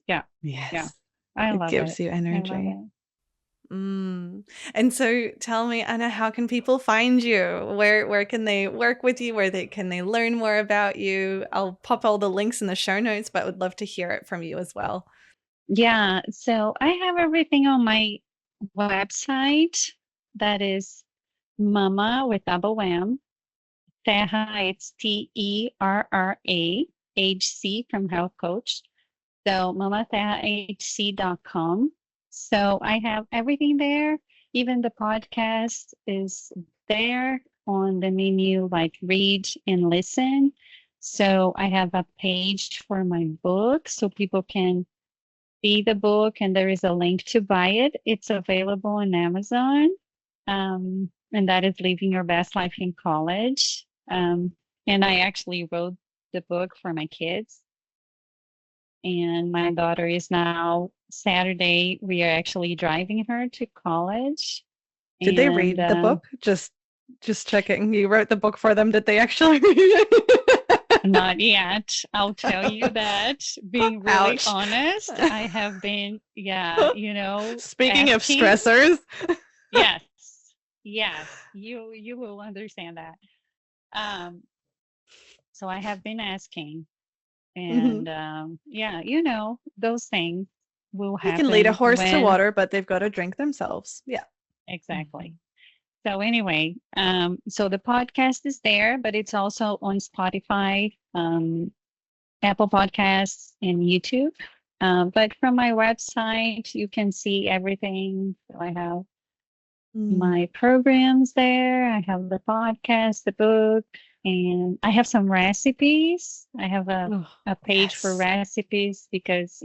yeah. Yeah. Yes. I It love gives it. you I love energy. it. Mm. And so tell me, Anna, how can people find you? Where can they work with you? Where can they learn more about you? I'll pop all the links in the show notes, but would love to hear it from you as well. Yeah. So I have everything on my website. That is Mamma with double M. Terra, it's TERRA, HC from Health Coach. So mammaterrahc.com. So I have everything there. Even the podcast is there on the menu, like read and listen. So I have a page for my book so people can see the book, and there is a link to buy it. It's available on Amazon. And that is Living Your Best Life in College. And I actually wrote the book for my kids. And my daughter is now, Saturday, we are actually driving her to college. Did they read the book? Just checking. You wrote the book for them. Did they actually read it? Not yet. I'll tell you that. Being really Ouch. honest, I have been, Speaking of asking. stressors. Yes, you will understand that. So I have been asking, and those things will You happen. can lead a horse to water, but they've got to drink themselves. Yeah. Exactly. So anyway, so the podcast is there, but it's also on Spotify, Apple Podcasts, and YouTube. But from my website, you can see everything. So I have my programs there. I have the podcast, the book, and I have some recipes. I have a page for recipes because,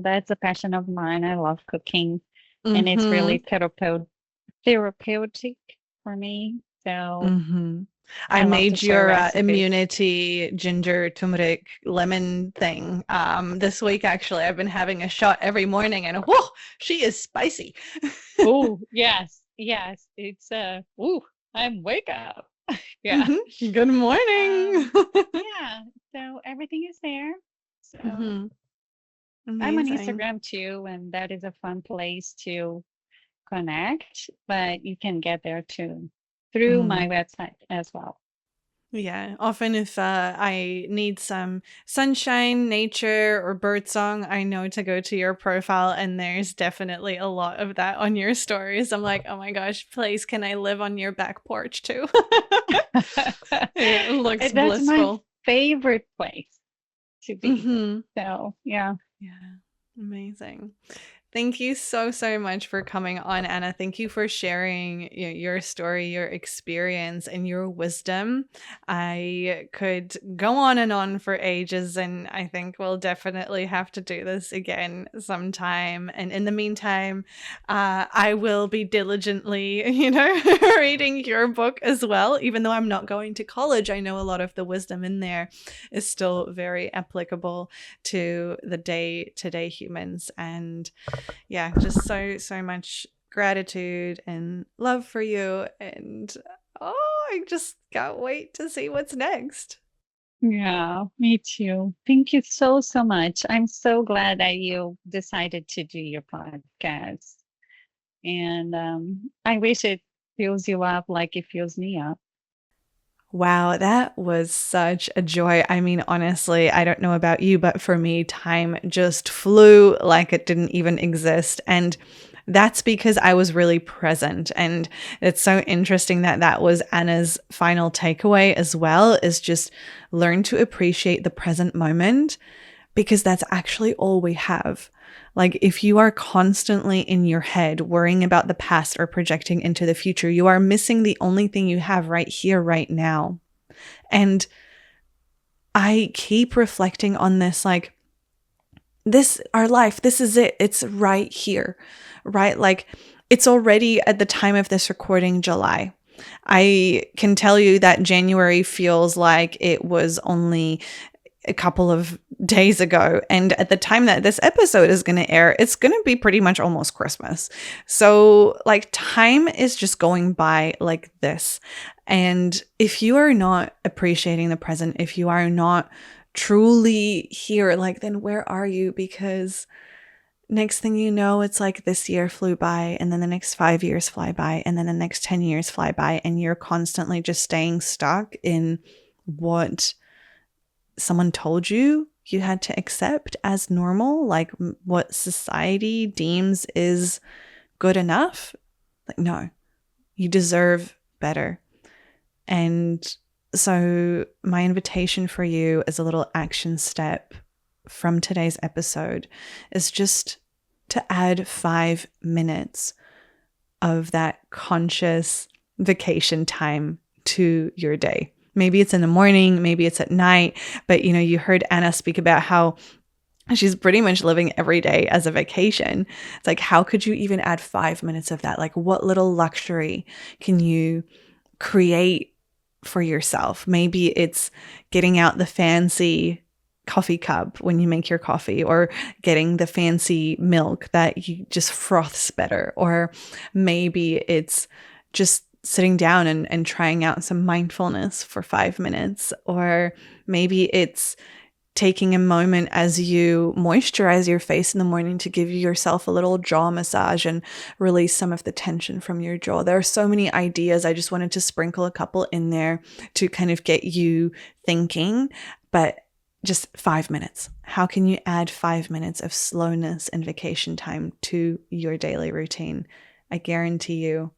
that's a passion of mine. I love cooking, and it's really therapeutic for me. So I made your immunity ginger turmeric lemon thing this week. Actually, I've been having a shot every morning, and whoa, she is spicy. Oh yes, it's I'm wake up. Yeah. Good morning. Yeah, so everything is there. So Amazing. I'm on Instagram too, and that is a fun place to connect, but you can get there too through my website as well. Yeah, often if I need some sunshine, nature, or birdsong, I know to go to your profile, and there's definitely a lot of that on your stories. I'm like, oh my gosh, please, can I live on your back porch too? It looks blissful. My favorite place to be. So yeah, amazing. Thank you so much for coming on, Anna. Thank you for sharing your story, your experience, and your wisdom. I could go on and on for ages, and I think we'll definitely have to do this again sometime. And in the meantime, I will be diligently, reading your book as well. Even though I'm not going to college, I know a lot of the wisdom in there is still very applicable to the day-to-day humans. And yeah, just so much gratitude and love for you. And I just can't wait to see what's next. Yeah, me too. Thank you so much. I'm so glad that you decided to do your podcast. And I wish it fills you up like it fills me up. Wow, that was such a joy. I mean, honestly, I don't know about you, but for me, time just flew like it didn't even exist. And that's because I was really present. And it's so interesting that that was Anna's final takeaway as well, is just learn to appreciate the present moment, because that's actually all we have. Like, if you are constantly in your head worrying about the past or projecting into the future, you are missing the only thing you have right here, right now. And I keep reflecting on this, like, our life, this is it. It's right here, right? Like, it's already at the time of this recording, July. I can tell you that January feels like it was only a couple of days ago. And at the time that this episode is going to air, it's going to be pretty much almost Christmas. So like, time is just going by like this. And if you are not appreciating the present, if you are not truly here, like, then where are you? Because next thing you know, it's like this year flew by, and then the next 5 years fly by, and then the next 10 years fly by, and you're constantly just staying stuck in what someone told you had to accept as normal, like what society deems is good enough. Like, no, You deserve better. And so my invitation for you as a little action step from today's episode is just to add 5 minutes of that conscious vacation time to your day. Maybe it's in the morning, maybe it's at night, but you heard Anna speak about how she's pretty much living every day as a vacation. It's like, how could you even add 5 minutes of that? Like, what little luxury can you create for yourself? Maybe it's getting out the fancy coffee cup when you make your coffee, or getting the fancy milk that you just froths better. Or maybe it's just sitting down and trying out some mindfulness for 5 minutes. Or maybe it's taking a moment as you moisturize your face in the morning to give yourself a little jaw massage and release some of the tension from your jaw. There are so many ideas. I just wanted to sprinkle a couple in there to kind of get you thinking, but just 5 minutes. How can you add 5 minutes of slowness and vacation time to your daily routine? I guarantee you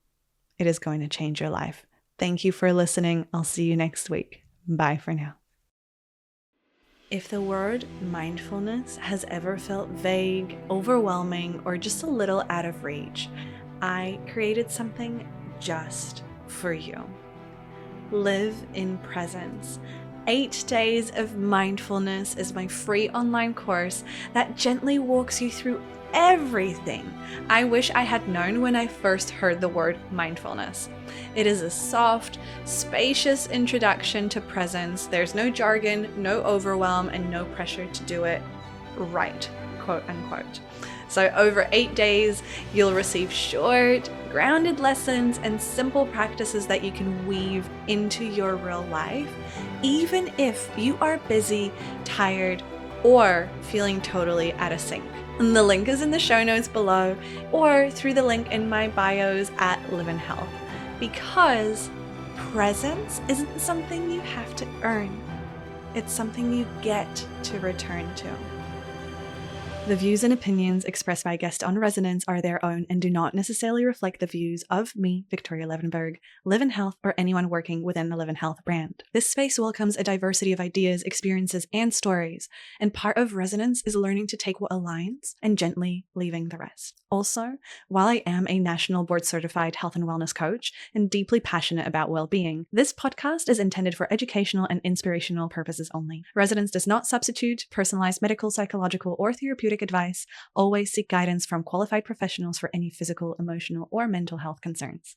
it is going to change your life. Thank you for listening. I'll see you next week. Bye for now. If the word mindfulness has ever felt vague, overwhelming, or just a little out of reach, I created something just for you. Live in presence. 8 days of mindfulness is my free online course that gently walks you through everything I wish I had known when I first heard the word mindfulness. It is a soft, spacious introduction to presence. There's no jargon, no overwhelm, and no pressure to do it right, quote unquote. So over 8 days, you'll receive short, grounded lessons and simple practices that you can weave into your real life, even if you are busy, tired, or feeling totally out of sync. And the link is in the show notes below, or through the link in my bios at Live Health. Because presence isn't something you have to earn. It's something you get to return to. The views and opinions expressed by guests on Resonance are their own and do not necessarily reflect the views of me, Viktoria Levenberg, Live Health, or anyone working within the Live Health brand. This space welcomes a diversity of ideas, experiences, and stories, and part of Resonance is learning to take what aligns and gently leaving the rest. Also, while I am a national board-certified health and wellness coach and deeply passionate about well-being, this podcast is intended for educational and inspirational purposes only. Resonance does not substitute personalized medical, psychological, or therapeutic advice. Always seek guidance from qualified professionals for any physical, emotional, or mental health concerns.